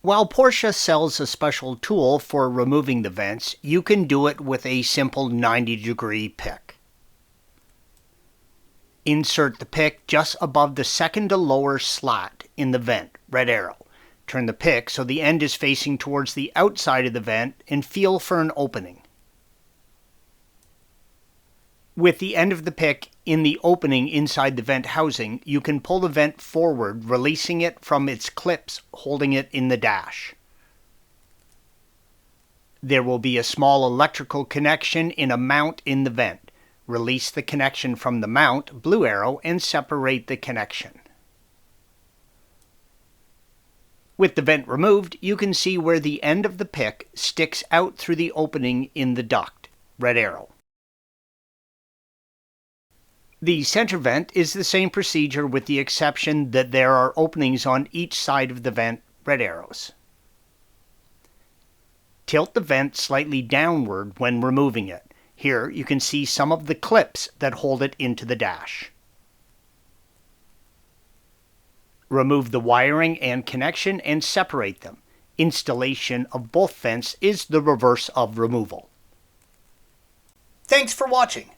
While Porsche sells a special tool for removing the vents, you can do it with a simple 90-degree pick. Insert the pick just above the second to lower slot in the vent, red arrow. Turn the pick so the end is facing towards the outside of the vent and feel for an opening. With the end of the pick in the opening inside the vent housing, you can pull the vent forward, releasing it from its clips, holding it in the dash. There will be a small electrical connection in a mount in the vent. Release the connection from the mount, blue arrow, and separate the connection. With the vent removed, you can see where the end of the pick sticks out through the opening in the duct, red arrow. The center vent is the same procedure with the exception that there are openings on each side of the vent, red arrows. Tilt the vent slightly downward when removing it. Here you can see some of the clips that hold it into the dash. Remove the wiring and connection and separate them. Installation of both vents is the reverse of removal. Thanks for watching.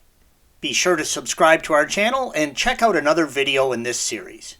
Be sure to subscribe to our channel and check out another video in this series.